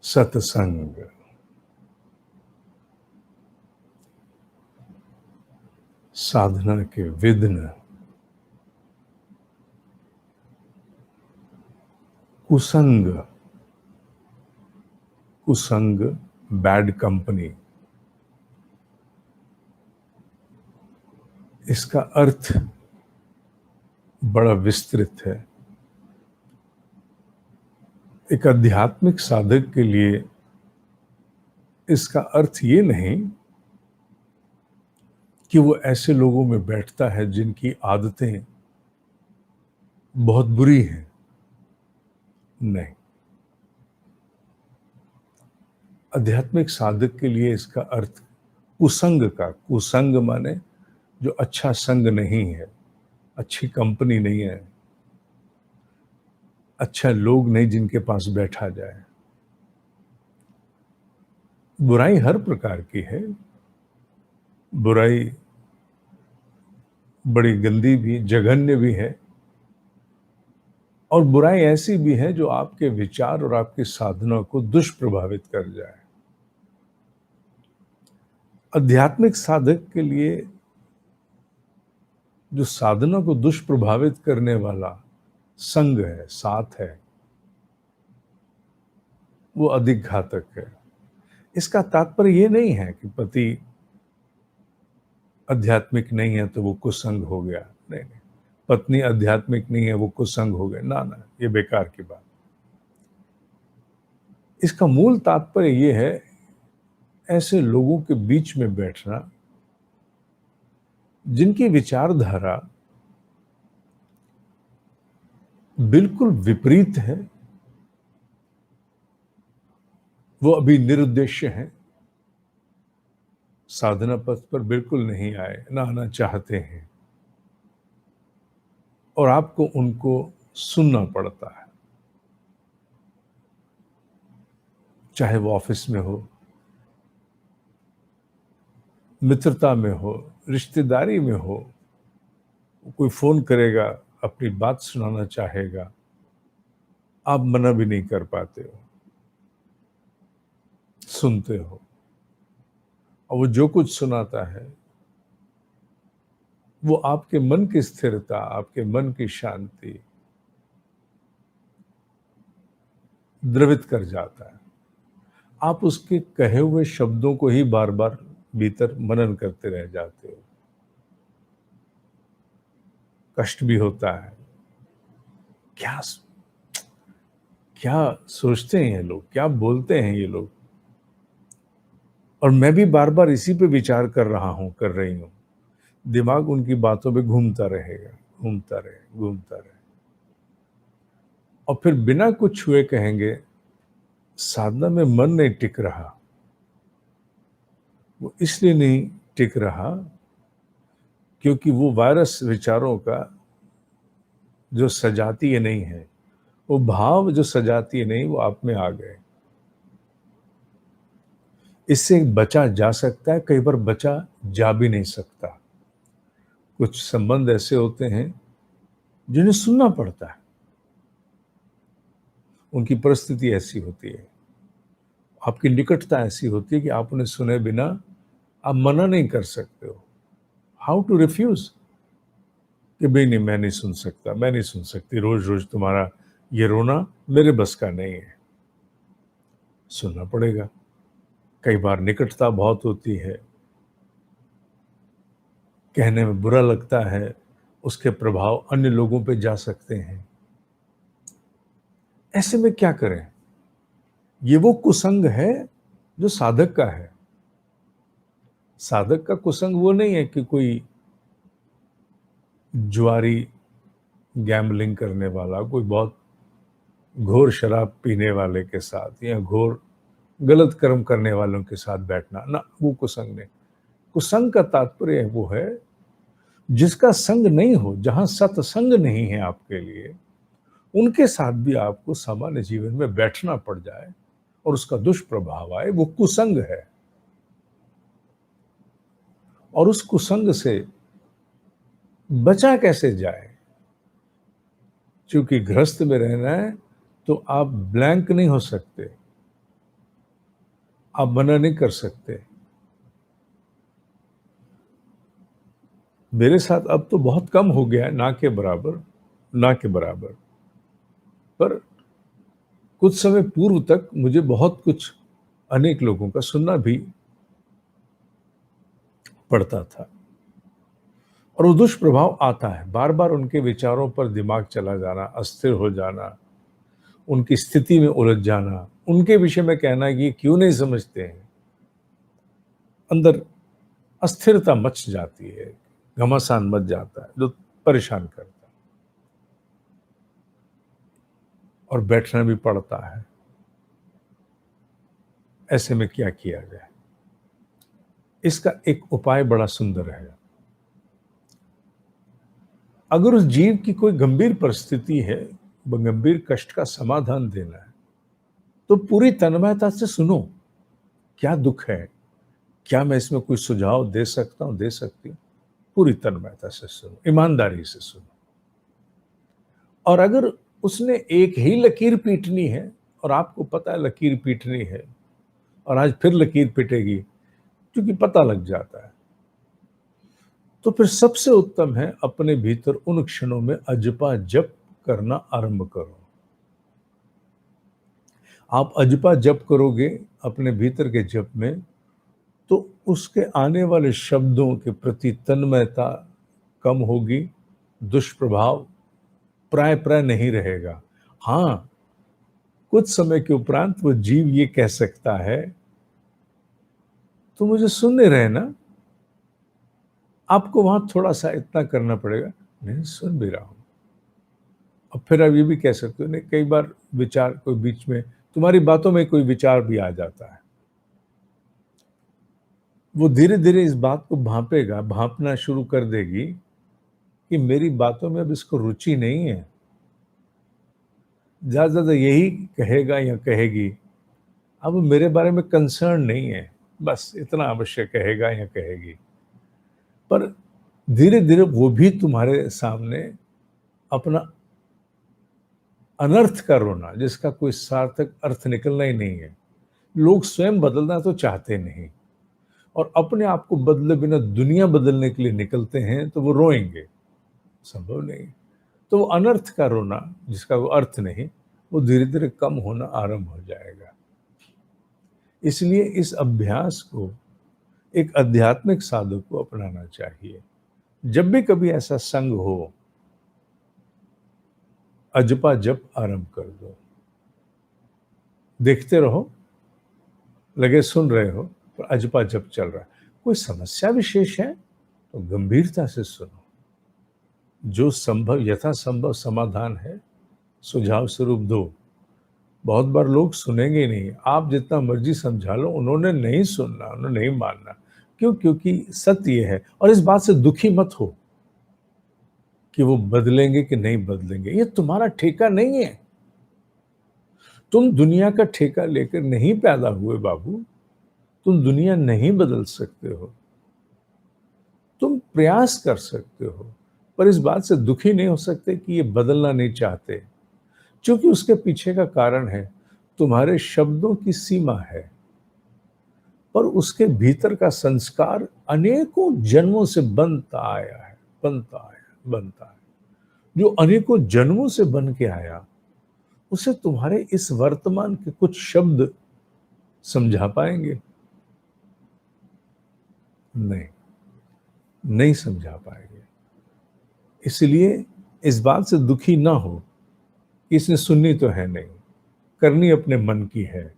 सत्संग। साधना के विघ्न। कुसंग। कुसंग, बैड कंपनी। इसका अर्थ बड़ा विस्तृत है। एक आध्यात्मिक साधक के लिए इसका अर्थ ये नहीं कि वो ऐसे लोगों में बैठता है जिनकी आदतें बहुत बुरी हैं। नहीं, आध्यात्मिक साधक के लिए इसका अर्थ कुसंग का, कुसंग माने जो अच्छा संग नहीं है, अच्छी कंपनी नहीं है, अच्छा लोग नहीं जिनके पास बैठा जाए। बुराई हर प्रकार की है। बुराई बड़ी गंदी भी, जघन्य भी है, और बुराई ऐसी भी है जो आपके विचार और आपकी साधना को दुष्प्रभावित कर जाए। आध्यात्मिक साधक के लिए जो साधना को दुष्प्रभावित करने वाला संग है, साथ है, वो अधिक घातक है। इसका तात्पर्य ये नहीं है कि पति आध्यात्मिक नहीं है तो वो कुसंग हो गया। नहीं नहीं, पत्नी आध्यात्मिक नहीं है वो कुसंग हो गए, ना ना, ये बेकार की बात। इसका मूल तात्पर्य ये है, ऐसे लोगों के बीच में बैठना जिनकी विचारधारा बिल्कुल विपरीत है, वो अभी निरुद्देश्य हैं, साधना पथ पर बिल्कुल नहीं आए, ना आना चाहते हैं, और आपको उनको सुनना पड़ता है, चाहे वो ऑफिस में हो, मित्रता में हो, रिश्तेदारी में हो। कोई फोन करेगा, अपनी बात सुनाना चाहेगा, आप मना भी नहीं कर पाते हो, सुनते हो, और वो जो कुछ सुनाता है वो आपके मन की स्थिरता, आपके मन की शांति द्रवित कर जाता है। आप उसके कहे हुए शब्दों को ही बार बार भीतर मनन करते रह जाते हो। कष्ट भी होता है। क्या क्या सोचते हैं ये लोग, क्या बोलते हैं ये लोग, और मैं भी बार बार इसी पे विचार कर रहा हूं, कर रही हूं। दिमाग उनकी बातों पे घूमता रहेगा, घूमता रहे, घूमता रहे, और फिर बिना कुछ छुए कहेंगे साधना में मन नहीं टिक रहा। वो इसलिए नहीं टिक रहा क्योंकि वो वायरस विचारों का जो सजातीय नहीं है, वो भाव जो सजातीय नहीं, वो आप में आ गए। इससे बचा जा सकता है, कई बार बचा जा भी नहीं सकता। कुछ संबंध ऐसे होते हैं जिन्हें सुनना पड़ता है, उनकी परिस्थिति ऐसी होती है, आपकी निकटता ऐसी होती है कि आप उन्हें सुने बिना आप मना नहीं कर सकते हो। हाउ टू रिफ्यूज, कि भाई नहीं, मैं नहीं सुन सकता, मैं नहीं सुन सकती, रोज रोज तुम्हारा ये रोना मेरे बस का नहीं है। सुनना पड़ेगा। कई बार निकटता बहुत होती है, कहने में बुरा लगता है, उसके प्रभाव अन्य लोगों पे जा सकते हैं। ऐसे में क्या करें? ये वो कुसंग है जो साधक का है। साधक का कुसंग वो नहीं है कि कोई जुआरी, गैम्बलिंग करने वाला, कोई बहुत घोर शराब पीने वाले के साथ या घोर गलत कर्म करने वालों के साथ बैठना, ना, वो कुसंग नहीं। कुसंग का तात्पर्य वो है जिसका संग नहीं हो, जहां सत्संग नहीं है आपके लिए, उनके साथ भी आपको सामान्य जीवन में बैठना पड़ जाए और उसका दुष्प्रभाव आए, वो कुसंग है। और उस कुसंग से बचा कैसे जाए? क्योंकि गृहस्थ में रहना है तो आप ब्लैंक नहीं हो सकते। आप मना नहीं कर सकते। मेरे साथ अब तो बहुत कम हो गया है, ना के बराबर, ना के बराबर। पर कुछ समय पूर्व तक मुझे बहुत कुछ अनेक लोगों का सुनना भी पड़ता था और वो दुष्प्रभाव आता है। बार-बार उनके विचारों पर दिमाग चला जाना, अस्थिर हो जाना, उनकी स्थिति में उलझ जाना, उनके विषय में कहना कि ये क्यों नहीं समझते हैं। अंदर अस्थिरता मच जाती है, घमासान मच जाता है, जो परेशान करता है और बैठना भी पड़ता है। ऐसे में क्या किया जाए? इसका एक उपाय बड़ा सुंदर है। अगर उस जीव की कोई गंभीर परिस्थिति है, गंभीर कष्ट का समाधान देना है, तो पूरी तन्मयता से सुनो। क्या दुख है? क्या मैं इसमें कोई सुझाव दे सकता हूँ, दे सकती हूँ? पूरी तन्मयता से सुनो, ईमानदारी से सुनो। और अगर उसने एक ही लकीर पीटनी है और आपको पता है लकीर पीटनी है और आज फिर लकीर पिटेगी, क्योंकि पता लग जाता है, तो फिर सबसे उत्तम है अपने भीतर उन क्षणों में अजपा जप करना आरंभ करो। आप अजपा जप करोगे अपने भीतर के जप में, तो उसके आने वाले शब्दों के प्रति तन्मयता कम होगी, दुष्प्रभाव प्राय नहीं रहेगा। हाँ, कुछ समय के उपरांत वो जीव ये कह सकता है, "तुम मुझे सुन नहीं रहे ना?" आपको वहाँ थोड़ा-सा इतना करना पड़ेगा, "नहीं, सुन भी रहा हूँ।" और फिर आप ये भी कह सकते हो, नहीं कई बार विचार कोई बीच में तुम्हारी बातों में कोई विचार भी आ जाता है। वो धीरे-धीरे इस बात को भाँपेगा, भाँपना शुरू कर देगी कि मेरी बातों में अब इसको रुचि नहीं है। ज़्यादा से ज़्यादा यही कहेगा या कहेगी, अब मेरे बारे में कंसर्न नहीं है, बस इतना अवश्य कहेगा या कहेगी। पर धीरे-धीरे वो भी तुम्हारे सामने अपना अनर्थ का रोना, जिसका कोई सार्थक अर्थ निकलना ही नहीं है। लोग स्वयं बदलना तो चाहते नहीं और अपने आप को बदले बिना दुनिया बदलने के लिए निकलते हैं, तो वो रोएँगे, संभव नहीं। तो वो अनर्थ का रोना, जिसका वो अर्थ नहीं, वो धीरे-धीरे कम होना आरंभ हो जाएगा। इसलिए इस अभ्यास को एक आध्यात्मिक साधक को अपनाना चाहिए। जब भी कभी ऐसा संग हो, अजपा जप आरंभ कर दो। देखते रहो, लगे सुन रहे हो, पर अजपा जप चल रहा है। कोई समस्या विशेष है, तो गंभीरता से सुनो। जो संभव यथासंभव समाधान है, सुझाव स्वरूप दो। बहुत बार लोग सुनेंगे ही नहीं, आप जितना मर्ज़ी समझा लो, उन्होंने नहीं सुनना, उन्होंने नहीं मानना। क्यों? क्योंकि सत्य ये है और इस बात से दुखी मत हो कि वो बदलेंगे कि नहीं बदलेंगे, ये तुम्हारा ठेका नहीं है। तुम दुनिया का ठेका लेकर नहीं पैदा हुए बाबू, तुम दुनिया नहीं बदल सकते हो। तुम प्रयास कर सकते हो, पर इस बात से दुखी नहीं हो सकते कि ये बदलना नहीं चाहते, क्योंकि उसके पीछे का कारण है, तुम्हारे शब्दों की सीमा है, पर उसके भीतर का संस्कार अनेकों जन्मों से बनता है। जो अनेकों जन्मों से बन के आया, उसे तुम्हारे इस वर्तमान के कुछ शब्द समझा पाएँगे? नहीं, नहीं समझा पाएँगे। इसलिए इस बात से दुखी ना हो कि इसने सुननी तो है नहीं, करनी अपने मन की है,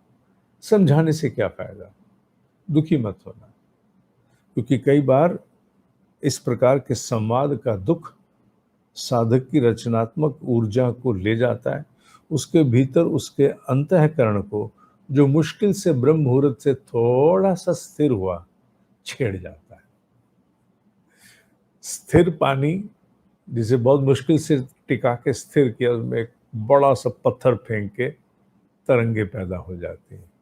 समझाने से क्या फ़ायदा? दुखी मत होना, क्योंकि कई बार इस प्रकार के संवाद का दुख साधक की रचनात्मक ऊर्जा को ले जाता है, उसके भीतर उसके अंतःकरण को, जो मुश्किल से ब्रह्म मुहूर्त से थोड़ा-सा स्थिर हुआ, छेड़ जाता है। स्थिर पानी जिसे बहुत मुश्किल से टिका के स्थिर किया, उसमें एक बड़ा-सा पत्थर फेंक के तरंगे पैदा हो जाती हैं।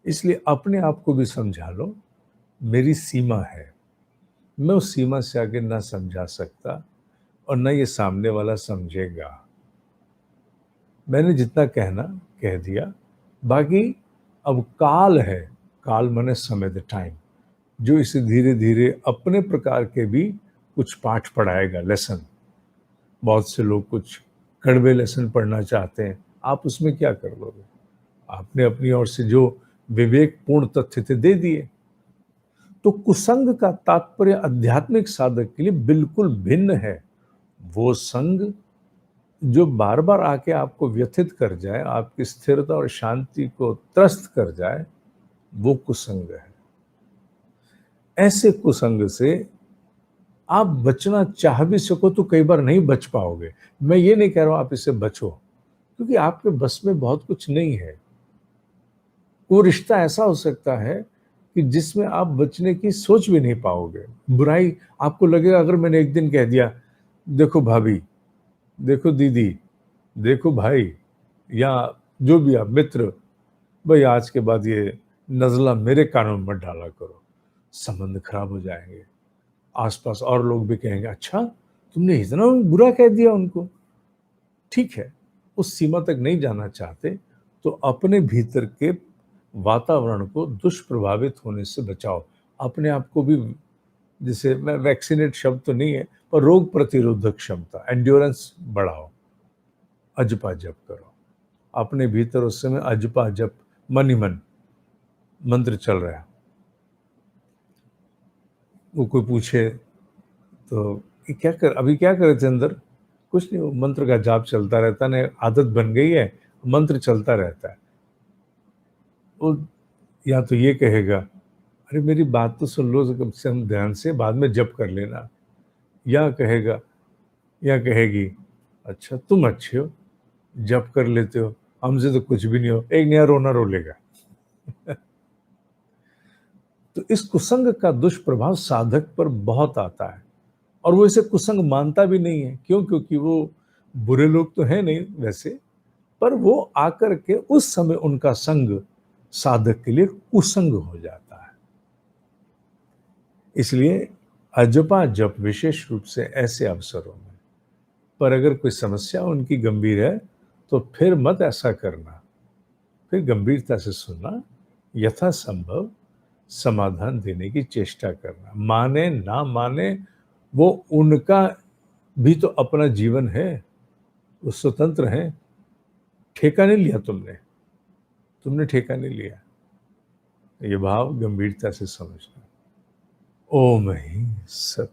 इसलिए अपने आप को भी समझा लो, मेरी सीमा है, मैं उस सीमा से आगे ना समझा सकता और ना ये सामने वाला समझेगा। मैंने जितना कहना कह दिया, बाकी अब काल है, काल माने समय, द टाइम, जो इसे धीरे धीरे अपने प्रकार के भी कुछ पाठ पढ़ाएगा, लेसन। बहुत से लोग कुछ कड़वे लेसन पढ़ना चाहते हैं, आप उसमें क्या कर लोगे? आपने अपनी ओर से जो विवेकपूर्ण तथ्य थे दे दिए। तो कुसंग का तात्पर्य आध्यात्मिक साधक के लिए बिल्कुल भिन्न है। वो संग जो बार बार आके आपको व्यथित कर जाए, आपकी स्थिरता और शांति को त्रस्त कर जाए, वो कुसंग है। ऐसे कुसंग से आप बचना चाह भी सको तो कई बार नहीं बच पाओगे। मैं ये नहीं कह रहा हूं आप इससे बचो, क्योंकि आपके बस में बहुत कुछ नहीं है। वो रिश्ता ऐसा हो सकता है कि जिसमें आप बचने की सोच भी नहीं पाओगे। बुराई, आपको लगेगा अगर मैंने एक दिन कह दिया, देखो भाभी, देखो दीदी, देखो भाई, या जो भी आप मित्र, भाई आज के बाद ये नज़ला मेरे कानों में मत डाला करो, संबंध खराब हो जाएंगे। आसपास और लोग भी कहेंगे, अच्छा तुमने इतना बुरा कह दिया उनको। ठीक है, उस सीमा तक नहीं जाना चाहते तो अपने भीतर के वातावरण को दुष्प्रभावित होने से बचाओ। अपने आप को भी, जैसे मैं वैक्सीनेट शब्द तो नहीं है, पर रोग प्रतिरोधक क्षमता, एंड्योरेंस बढ़ाओ, अजपा जप करो। अपने भीतर उस समय अजपा जप, मन ही मन मंत्र चल रहा है। वो कोई पूछे तो ये क्या कर, अभी क्या कर रहे थे अंदर? कुछ नहीं, वो मंत्र का जाप चलता रहता है, आदत बन गई है, मंत्र चलता रहता है। वो या तो ये कहेगा, अरे मेरी बात तो सुन लो कम से कम ध्यान से, बाद में जप कर लेना। या कहेगा, या कहेगी, अच्छा तुम अच्छे हो, जप कर लेते हो, हमसे तो कुछ भी नहीं हो, एक नया रोना रो लेगा। तो इस कुसंग का दुष्प्रभाव साधक पर बहुत आता है, और वो इसे कुसंग मानता भी नहीं है। क्यों? क्योंकि वो बुरे लोग तो हैं नहीं वैसे, पर वो आकर के उस समय उनका संग साधक के लिए कुसंग हो जाता है। इसलिए अजपा जप विशेष रूप से ऐसे अवसरों में, पर अगर कोई समस्या उनकी गंभीर है तो फिर मत ऐसा करना, फिर गंभीरता से सुनना, यथासंभव समाधान देने की चेष्टा करना। माने ना माने, वो उनका भी तो अपना जीवन है, वो स्वतंत्र हैं। ठेका नहीं लिया तुमने, तुमने ठेका नहीं लिया। ये भाव गंभीरता से समझना। ओम ही सत।